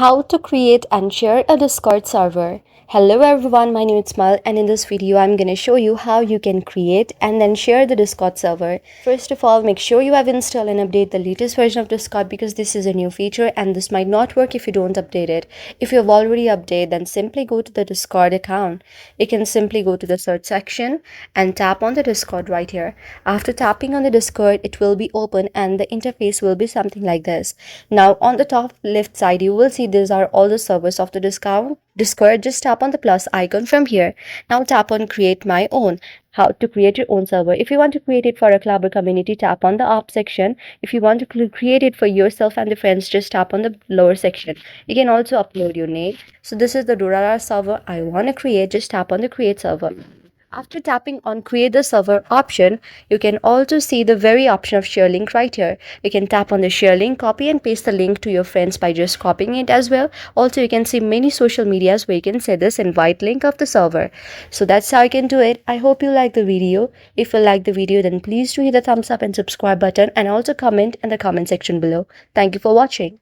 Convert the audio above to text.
How to create and share a Discord server. Hello everyone, my name is Mal and in this video I'm going to show you how you can create and then share the Discord server. First of all, make sure you have installed and update the latest version of Discord because this is a new feature and this might not work if you don't update it. If you have already updated, then simply go to the Discord account. You can simply go to the search section and tap on the Discord right here. After tapping on the Discord, it will be open and the interface will be something like this. Now on the top left side, you will see these are all the servers of the Discord. Just tap on the plus icon from here. Now tap on create my own. How to create your own server. If you want to create it for a club or community, tap on the up section. If you want to create it for yourself and the friends, just tap on the lower section. You can also upload your name. So this is the Durara server I want to create. Just tap on the create server. After tapping on create the server option, you can also see the very option of share link right here. You can tap on the share link, copy and paste the link to your friends by just copying it as well. Also, you can see many social medias where you can set this invite link of the server. So that's how you can do it. I hope you like the video. If you like the video, then please do hit the thumbs up and subscribe button and also comment in the comment section below. Thank you for watching.